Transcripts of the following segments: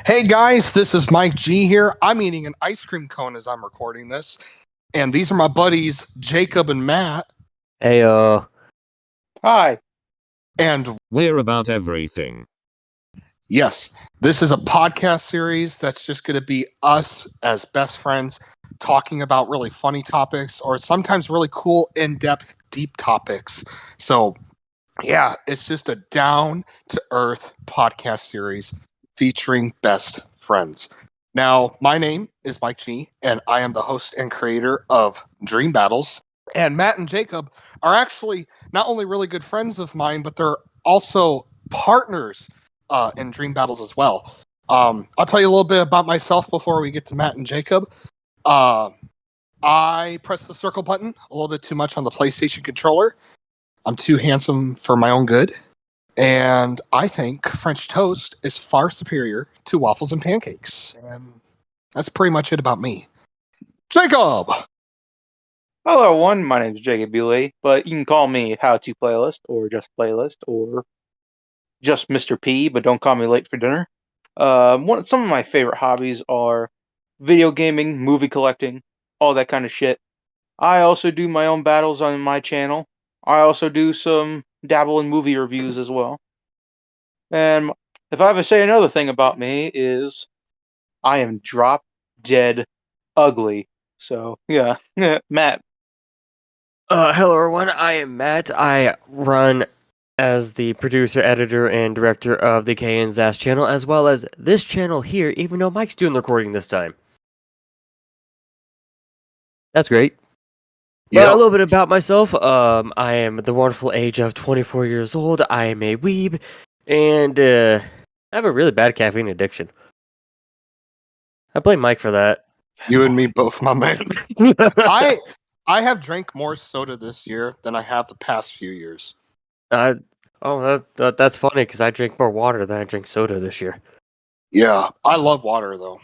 Hey guys, this is Mike G here. I'm eating an ice cream cone as I'm recording this. And these are my buddies, Jacob and Matt. Hey, Hi. And We're about everything. yes, this is a podcast series that's just going to be us as best friends talking about really funny topics or sometimes really cool, in-depth, deep topics. So, yeah, it's just a down-to-earth podcast series featuring best friends. Now, my name is Mike G, and I am the host and creator of Dream Battles. And Matt and Jacob are actually not only really good friends of mine, but they're also partners in Dream Battles as well. I'll tell you a little bit about myself before we get to Matt and Jacob. I press the circle button a little bit too much on the PlayStation controller. I'm too handsome for my own good. And I think French toast is far superior to waffles and pancakes. And that's pretty much it about me. Jacob! Hello, everyone. My name is Jacob Bewley, but you can call me How To Playlist, or Just Playlist, or just Mr. P, but don't call me late for dinner. Some of my favorite hobbies are video gaming, movie collecting, all that kind of shit. I also do my own battles on my channel. I also do some dabble in movie reviews as well. And if I have to say another thing about me is I am drop dead ugly. So, yeah. Matt. hello everyone, I am Matt. I run as the producer, editor, and director of the K and Zaz channel, as well as this channel here, even though Mike's doing the recording this time. That's great. But a little bit about myself. I am the wonderful age of 24 years old. I am a weeb, and I have a really bad caffeine addiction. I blame Mike for that. You and me both, my man. I have drank more soda this year than I have the past few years. That's funny because I drink more water than I drink soda this year. Yeah, I love water though.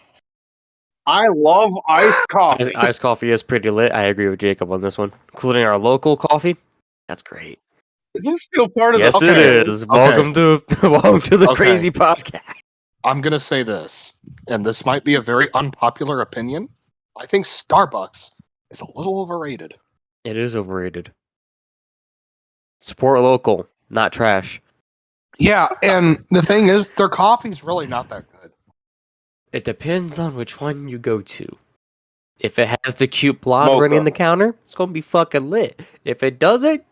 I love iced coffee. Iced coffee is pretty lit. I agree with Jacob on this one, including our local coffee. That's great. Is this still part of Yes, the? it is. Welcome to the crazy podcast. I'm gonna say this, and this might be a very unpopular opinion. I think Starbucks is a little overrated. It is overrated. Support local, not trash. Yeah, and the thing is, their coffee's really not that good. It depends on which one you go to. If it has the cute blonde Mocha. running the counter, it's gonna be fucking lit. If it doesn't,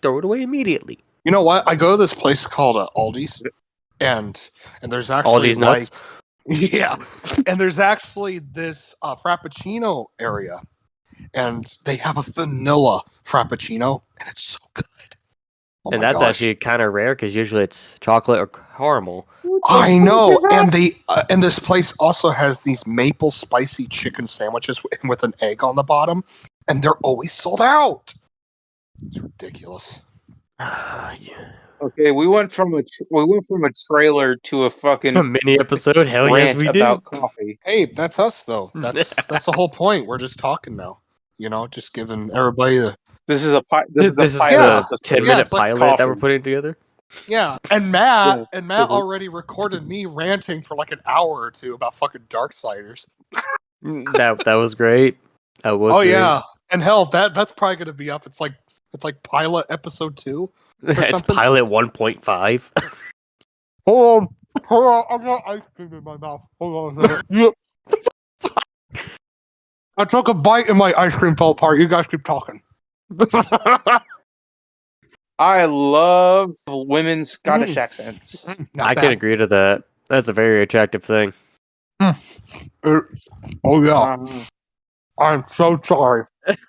throw it away immediately. You know what? I go to this place called Aldi's, and there's actually Aldi's nuts. Yeah, and there's actually this Frappuccino area, and they have a vanilla Frappuccino, and it's so good. Oh And my that's gosh. actually kind of rare because usually it's chocolate or caramel. I know, and and this place also has these maple spicy chicken sandwiches with an egg on the bottom, and they're always sold out. It's ridiculous. Yeah. Okay, we went from a trailer to a fucking A mini episode? Hell yes, rant we about did. coffee. Hey, that's us though. That's the whole point. We're just talking now. You know, just giving everybody the This is a This is pilot the episode. 10-minute it's like pilot that coffee. we're putting together. yeah. And Matt Yeah. already recorded me ranting for like an hour or two about fucking Darksiders. That was great. That was great. Yeah, and hell, that's probably gonna be up. It's like pilot episode 2. It's something? pilot 1.5. Hold on, I got ice cream in my mouth. Hold on a second. I took a bite and my ice cream fell apart. You guys keep talking. I love women's Scottish accents. Not I bad. can agree to that. That's a very attractive thing. Oh yeah, Um, I'm so sorry.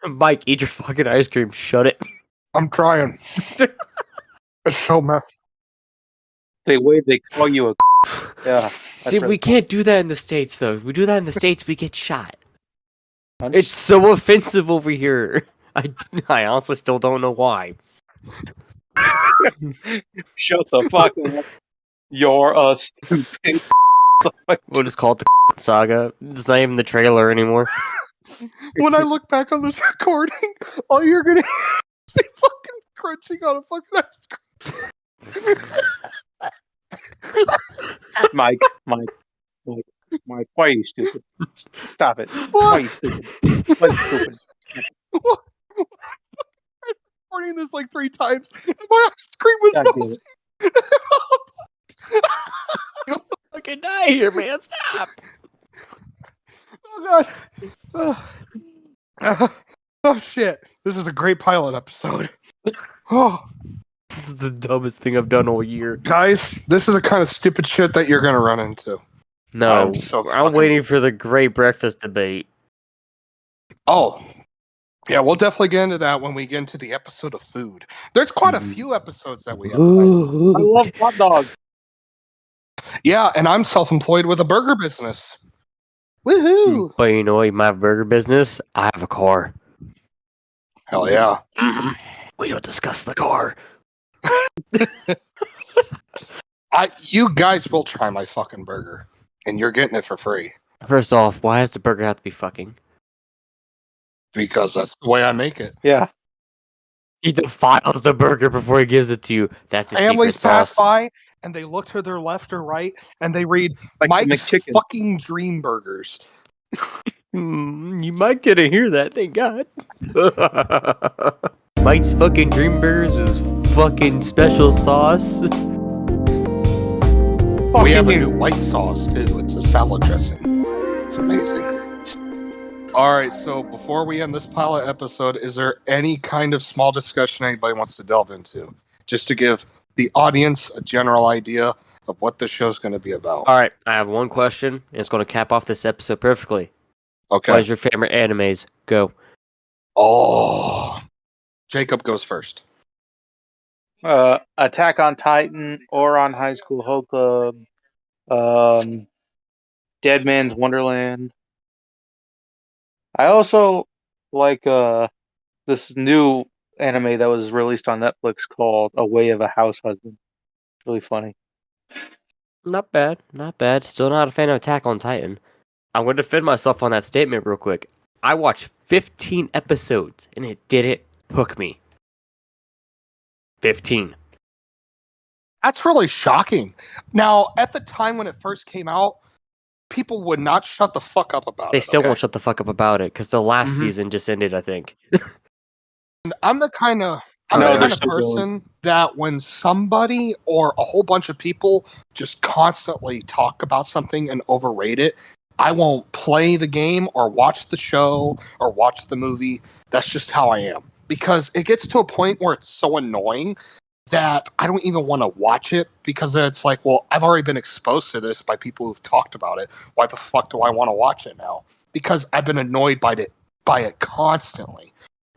Mike, eat your fucking ice cream. Shut it. I'm trying. It's so messy. the way they call you a yeah. See, right. we can't do that in the States, though. If we do that in the States, we get shot. I'm It's so offensive over here. I honestly still don't know why. Shut the fuck up. You're a stupid. We'll just call it the saga. It's not even the trailer anymore. When I look back on this recording, all you're gonna hear is me fucking crunching on a fucking ice cream. Mike, Mike, why are you stupid? Stop it. Why are you stupid? Why is it stupid? Recording this like 3 times. My screen was God damn it. melting. I'm gonna fucking die here, man. Stop. Oh god. Oh shit. This is a great pilot episode. Oh. This is the dumbest thing I've done all year. Guys, this is the kind of stupid shit that you're gonna run into. No, I'm so I'm fucking- waiting for the great breakfast debate. Oh. Yeah, we'll definitely get into that when we get into the episode of food. There's quite a few episodes that we have. I love hot dogs. Yeah, and I'm self-employed with a burger business. Woohoo! But you know, my burger business, I have a car. Hell yeah. Mm-hmm. We don't discuss the car. You guys will try my fucking burger, and you're getting it for free. First off, why does the burger have to be fucking? Because that's the way I make it. Yeah. He defiles the burger before he gives it to you. That's the Families secret pass sauce. by, and they look to their left or right, and they read Like the Mike's McChicken. fucking dream burgers. You might didn't hear that, thank God. Mike's fucking dream burgers is fucking special sauce. We have a new white sauce too. It's a salad dressing. It's amazing. All right, so before we end this pilot episode, is there any kind of small discussion anybody wants to delve into? Just to give the audience a general idea of what the show's going to be about. All right, I have one question, and it's going to cap off this episode perfectly. Okay. What is your favorite animes? Go. Oh, Jacob goes first. Attack on Titan, or on High School Hope Club, Dead Man's Wonderland. I also like this new anime that was released on Netflix called A Way of a House Husband. Really funny. Not bad, not bad. Still not a fan of Attack on Titan. I'm going to defend myself on that statement real quick. I watched 15 episodes, and it didn't hook me. 15. That's really shocking. Now, at the time when it first came out, people would not shut the fuck up about They it. still okay? won't shut the fuck up about it, because the last Mhm. season just ended, I think. And I'm the kind of No, the they're kind of still going. person that when somebody or a whole bunch of people just constantly talk about something and overrate it, I won't play the game or watch the show or watch the movie. That's just how I am. Because it gets to a point where it's so annoying that I don't even want to watch it because it's like, well, I've already been exposed to this by people who've talked about it. Why the fuck do I want to watch it now? Because I've been annoyed by it constantly.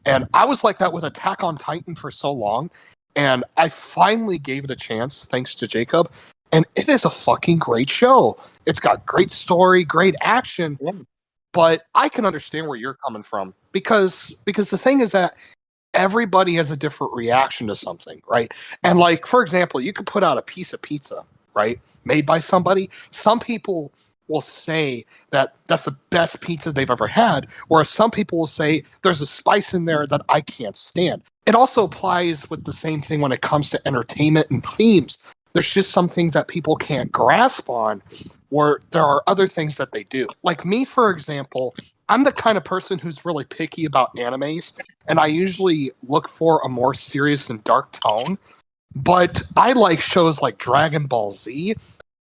And I was like that with Attack on Titan for so long, and I finally gave it a chance thanks to Jacob, and it is a fucking great show. It's got great story, great action, Yeah. but I can understand where you're coming from because the thing is that everybody has a different reaction to something, right? And like, for example, you could put out a piece of pizza, right? Made by somebody. Some people will say that that's the best pizza they've ever had, whereas some people will say there's a spice in there that I can't stand. It also applies with the same thing when it comes to entertainment and themes. There's just some things that people can't grasp on, where there are other things that they do. Like me, for example, I'm the kind of person who's really picky about animes, and I usually look for a more serious and dark tone. But I like shows like Dragon Ball Z,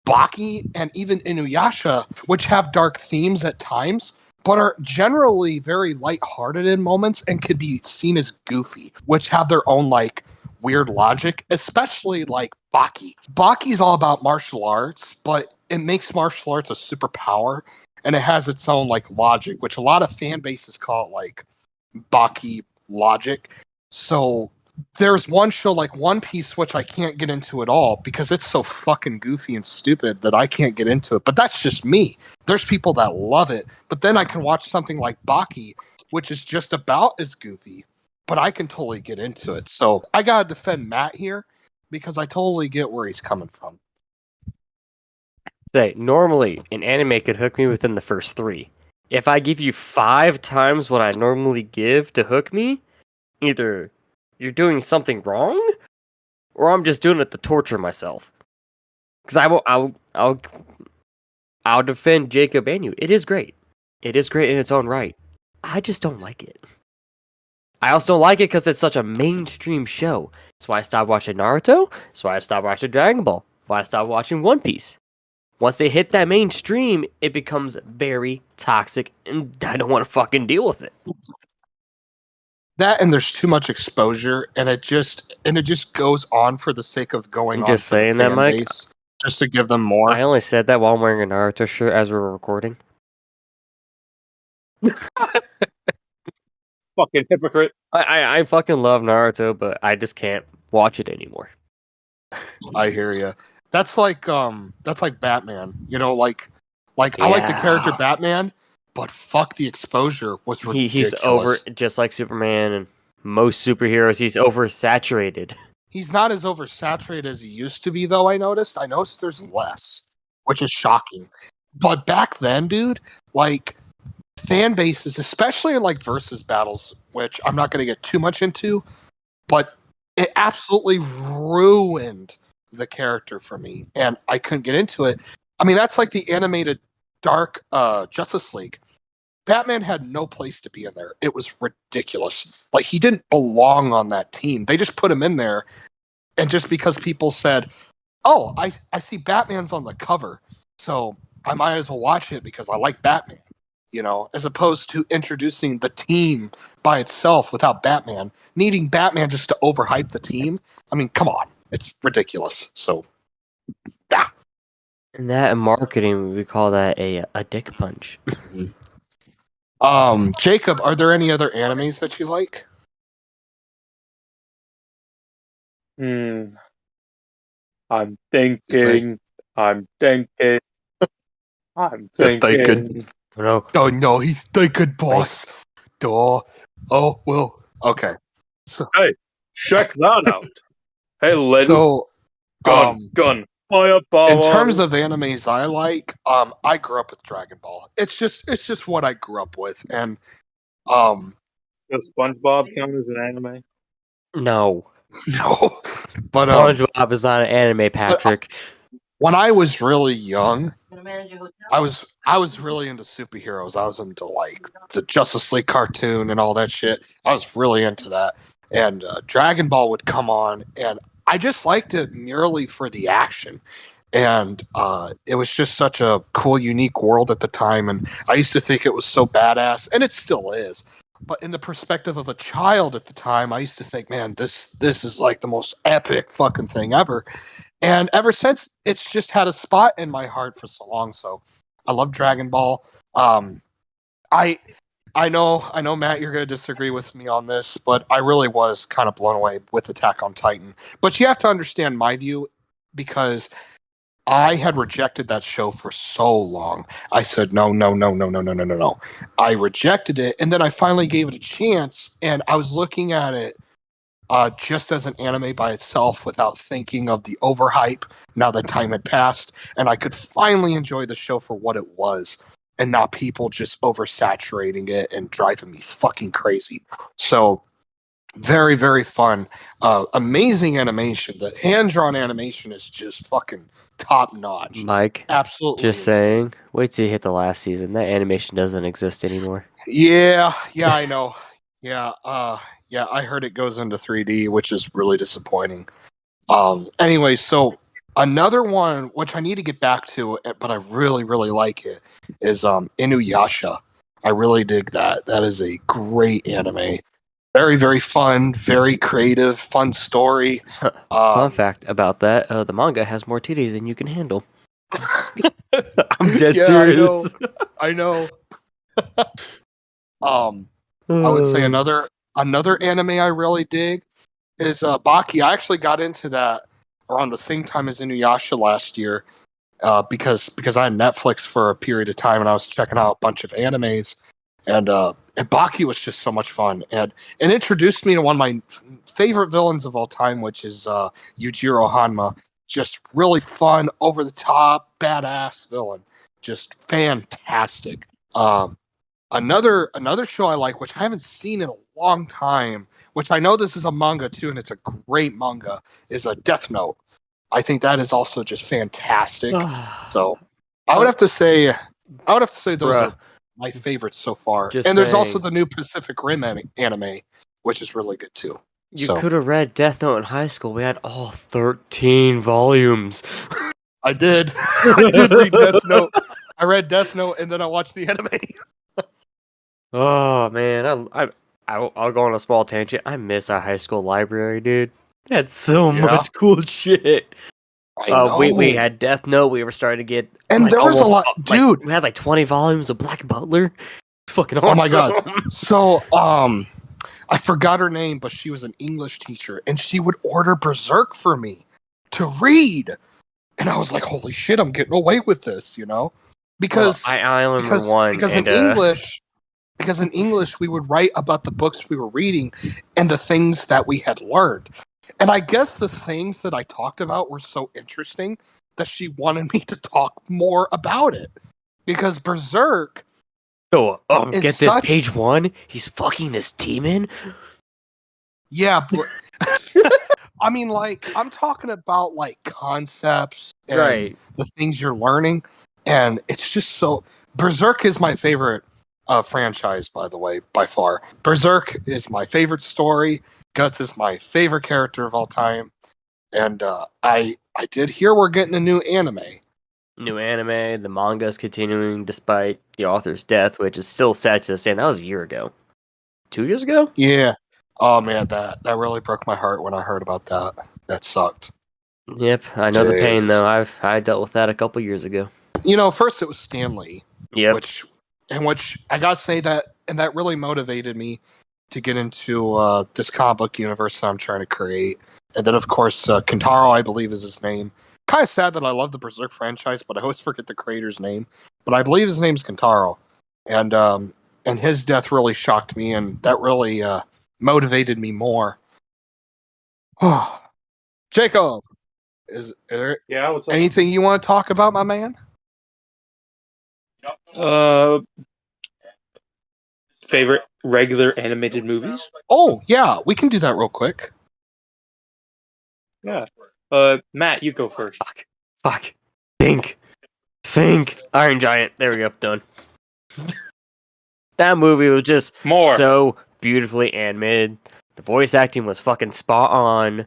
Baki, and even Inuyasha, which have dark themes at times, but are generally very lighthearted in moments and could be seen as goofy, which have their own like weird logic, especially like Baki. Baki's all about martial arts, but it makes martial arts a superpower, and it has its own like logic, which a lot of fan bases call it like Baki logic. So there's one show like One Piece which I can't get into at all because it's so fucking goofy and stupid that I can't get into it. But that's just me. There's people that love it. But then I can watch something like Baki, which is just about as goofy, but I can totally get into it. So I gotta defend Matt here because I totally get where he's coming from. Say, normally, an anime could hook me within the first 3. If I give you 5 times what I normally give to hook me, either you're doing something wrong, or I'm just doing it to torture myself. Because I'll defend Jacob and you. It is great. It is great in its own right. I just don't like it. I also don't like it because it's such a mainstream show. That's why I stopped watching Naruto. That's why I stopped watching Dragon Ball. Why I stopped watching One Piece. Once they hit that mainstream, it becomes very toxic, and I don't want to fucking deal with it. That and there's too much exposure, and it just goes on for the sake of going I'm on just for the saying that, fan Mike. base, just to give them more. I only said that while I'm wearing a Naruto shirt as we're recording. Fucking hypocrite. I fucking love Naruto, but I just can't watch it anymore. I hear you. That's like Batman. You know, like I like the character Batman, but fuck the exposure was ridiculous. He's over, just like Superman and most superheroes. He's oversaturated. He's not as oversaturated as he used to be, though. I noticed there's less, which is shocking. But back then, dude, like fan bases, especially in like versus battles, which I'm not going to get too much into, but it absolutely ruined the character for me, and I couldn't get into it. I mean, that's like the animated Dark Justice League. Batman had no place to be in there. It was ridiculous. Like, he didn't belong on that team. They just put him in there, and just because people said, oh, I see Batman's on the cover, so I might as well watch it because I like Batman, you know, as opposed to introducing the team by itself without Batman, needing Batman just to overhype the team. I mean, come on. It's ridiculous. So, yeah. And that in marketing, we call that a dick punch. Jacob, are there any other animes that you like? I'm thinking. No. Oh no, he's thinking, boss. Duh. Oh well. Okay. So Hey, check that out. Hey, lady. So gun. Fireball. In terms of animes I like, I grew up with Dragon Ball. It's just what I grew up with, and does SpongeBob count as an anime? No. No. But SpongeBob is not an anime, Patrick. When I was really young, I was really into superheroes. I was into like the Justice League cartoon and all that shit. I was really into that. And Dragon Ball would come on, and I just liked it merely for the action. And it was just such a cool, unique world at the time. And I used to think it was so badass, and it still is. But in the perspective of a child at the time, I used to think, man, this is like the most epic fucking thing ever. And ever since, it's just had a spot in my heart for so long. So I love Dragon Ball. I know, Matt, you're going to disagree with me on this, but I really was kind of blown away with Attack on Titan. But you have to understand my view, because I had rejected that show for so long. I said, no. I rejected it, and then I finally gave it a chance, and I was looking at it just as an anime by itself without thinking of the overhype now that time had passed, and I could finally enjoy the show for what it was, and not people just oversaturating it and driving me fucking crazy. So, very, very fun. Amazing animation. The hand-drawn animation is just fucking top-notch. Mike, absolutely. Just saying, wait till you hit the last season. That animation doesn't exist anymore. Yeah, I know. Yeah, I heard it goes into 3D, which is really disappointing. Anyway, so another one, which I need to get back to, but I really, really like it, is Inuyasha. I really dig that. That is a great anime. Very, very fun, very creative, fun story. Fun fact about that, the manga has more titties than you can handle. I'm dead serious. I know. I would say another anime I really dig is Baki. I actually got into that around the same time as Inuyasha last year because I had Netflix for a period of time and I was checking out a bunch of animes, and Baki was just so much fun, and introduced me to one of my favorite villains of all time, which is Yujiro Hanma. Just really fun, over the top, badass villain. Just fantastic. Another show I like, which I haven't seen in a long time, which I know this is a manga too, and it's a great manga, is a Death Note. I think that is also just fantastic. So I would have to say those Bruh. are my favorites so far. Just And there's also saying. the new Pacific Rim anime, which is really good too. You So could have read Death Note in high school. We had all 13 volumes. I did. I did read Death Note. I read Death Note and then I watched the anime. Oh man, I'll go on a small tangent. I miss our high school library, dude. It had so Yeah. much cool shit. I know. We had Death Note. We were starting to get And like, there was a almost, lot, dude. we had like 20 volumes of Black Butler. It's fucking awesome. Oh my god. So I forgot her name, but she was an English teacher and she would order Berserk for me to read. And I was like, holy shit, I'm getting away with this, you know? Because I only remember one. because and, in English we would write about the books we were reading and the things that we had learned. And I guess the things that I talked about were so interesting that she wanted me to talk more about it. Because Berserk so, is get this, such- page 1. He's fucking this demon. Yeah, but I mean, like, I'm talking about like concepts and Right. the things you're learning, and it's just so. Berserk is my favorite franchise, by the way, by far. Berserk is my favorite story. Guts is my favorite character of all time, and I did hear we're getting a new anime. New anime. The manga is continuing despite the author's death, which is still sad to say. That was a year ago. 2 years ago? Yeah. Oh man, that really broke my heart when I heard about that. That sucked. Yep, I know the pain Jesus. though. I dealt with that a couple years ago. You know, first it was Stanley. Yep. Which I gotta say that really motivated me to get into this comic book universe that I'm trying to create. And then, of course, Kentaro, I believe, is his name. Kind of sad that I love the Berserk franchise, but I always forget the creator's name. But I believe his name's Kentaro, and his death really shocked me, and that really motivated me more. Jacob, is there What's up? anything you want to talk about, my man? Favorite regular animated movies? Oh, yeah, we can do that real quick. Yeah. Matt, you go first. Fuck. Think. Iron Giant. There we go. Done. That movie was just More. so beautifully animated. The voice acting was fucking spot on.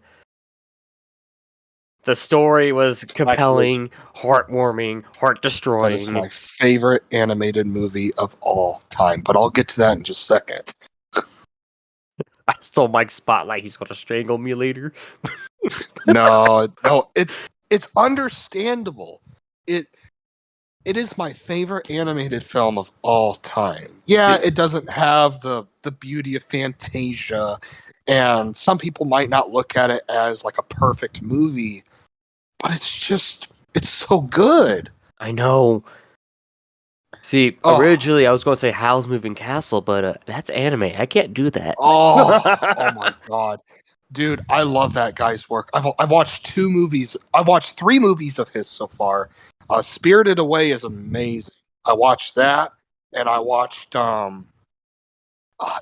The story was compelling, heartwarming, heart-destroying. That is my favorite animated movie of all time, but I'll get to that in just a second. I stole Mike's spotlight. He's gonna strangle me later. No, it's understandable. It is my favorite animated film of all time. Yeah, See- it doesn't have the beauty of Fantasia, and some people might not look at it as like a perfect movie, but it's so good. I know. See, Oh. originally I was going to say Howl's Moving Castle, but that's anime. I can't do that. Oh my god. Dude, I love that guy's work. I've watched 2 movies. I've watched 3 movies of his so far. Spirited Away is amazing. I watched that, and I watched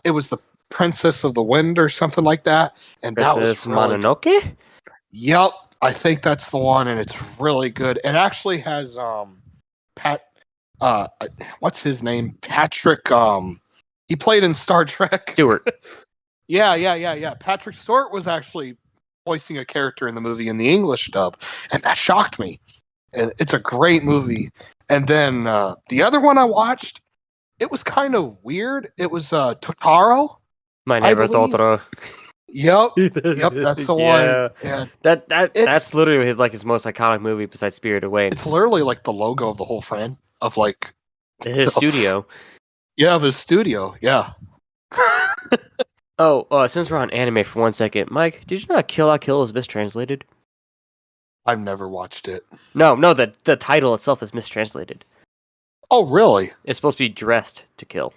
it was the Princess of the Wind or something like that, and Princess that was really, Mononoke? Yep, I think that's the one, and it's really good. It actually has what's his name? Patrick he played in Star Trek. Stewart. Yeah. Patrick Stewart was actually voicing a character in the movie in the English dub, and that shocked me. And it's a great movie. And then the other one I watched, it was kind of weird. It was Totaro. My I neighbor believe- Totoro. Yep, that's the one. Yeah, That's literally his most iconic movie besides Spirit Away. it's literally like the logo of the whole friend of like His studio. of his studio. Yeah. Oh, since we're on anime for 1 second, Mike, did you know Kill La Kill is mistranslated? I've never watched it. No, the title itself is mistranslated. Oh, really? It's supposed to be Dressed to Kill.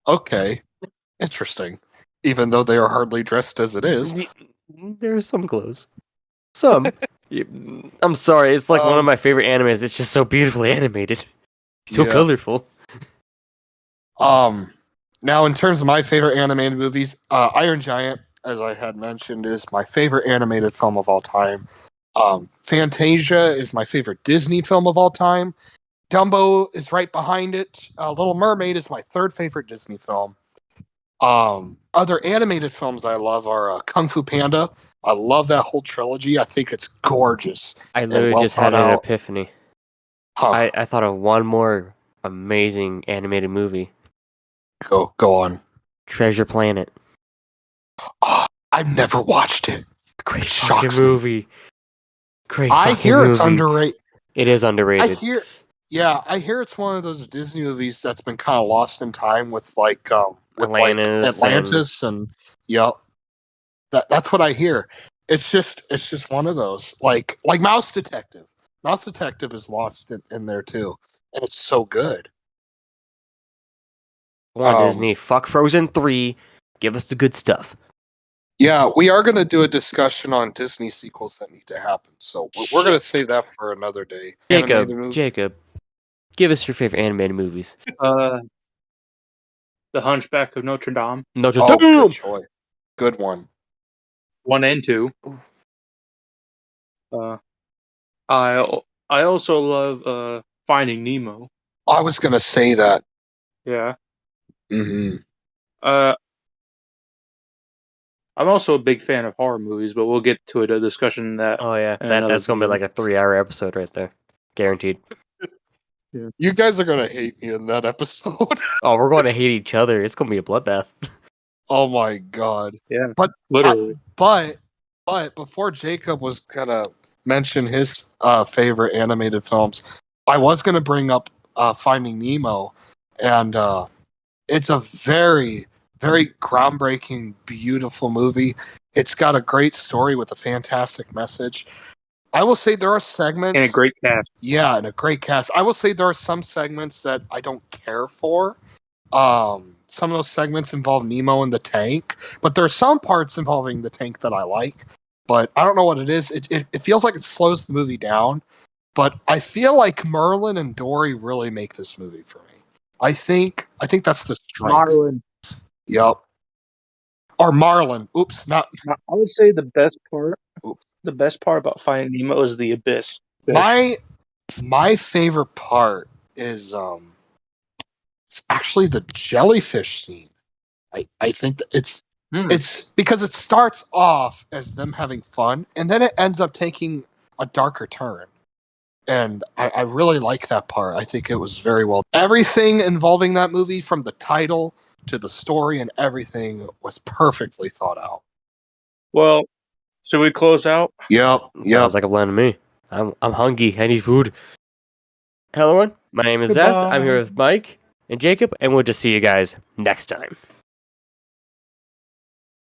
Okay. Interesting. Even though they are hardly dressed as it is. There's some clothes. Some. I'm sorry, it's like one of my favorite animes. It's just so beautifully animated. So Yeah. colorful. Now, in terms of my favorite animated movies, Iron Giant, as I had mentioned, is my favorite animated film of all time. Fantasia is my favorite Disney film of all time. Dumbo is right behind it. Little Mermaid is my third favorite Disney film. Other animated films I love are Kung Fu Panda. I love that whole trilogy. I think it's gorgeous. I literally just had an epiphany. Huh. I thought of one more amazing animated movie. Go on. Treasure Planet. Oh, I've never watched it. Great fucking movie. Great. I hear it's underrated. It is underrated. I hear it's one of those Disney movies that's been kind of lost in time with Atlantis and yep. That's what I hear. It's just one of those like Mouse Detective. Mouse Detective is lost in there too, and it's so good. Come on, Disney. Fuck Frozen 3. Give us the good stuff. Yeah, we are going to do a discussion on Disney sequels that need to happen. So we're going to save that for another day. Jacob, give us your favorite animated movies. The Hunchback of Notre Dame. Good choice. Good one. 1 and 2. I also love Finding Nemo. I was going to say that. Yeah. Mm-hmm. I'm also a big fan of horror movies, but we'll get to a discussion that. Oh yeah, that's gonna be like a 3-hour episode right there, guaranteed. Yeah. You guys are gonna hate me in that episode. Oh, we're going to hate each other. It's gonna be a bloodbath. Oh my god. Yeah. But literally. But before Jacob was gonna mention his favorite animated films, I was gonna bring up Finding Nemo, and it's a very, very groundbreaking, beautiful movie. It's got a great story with a fantastic message. I will say there are segments... And a great cast. Yeah, and a great cast. I will say there are some segments that I don't care for. Some of those segments involve Nemo and the tank, but there are some parts involving the tank that I like. But I don't know what it is. It feels like it slows the movie down. But I feel like Merlin and Dory really make this movie for me. I think that's the strength. Marlin. Yep. Or Marlin. Oops, not. I would say the best part. Oops. The best part about Finding Nemo is the abyss. Fish. My favorite part is it's actually the jellyfish scene. I think that it's because it starts off as them having fun, and then it ends up taking a darker turn. And I really like that part. I think it was very well. Everything involving that movie, from the title to the story and everything, was perfectly thought out. Well, should we close out? Yep. Sounds like a plan to me. I'm hungry. I need food. Hello, everyone. My name is Zess. I'm here with Mike and Jacob, and we'll just see you guys next time.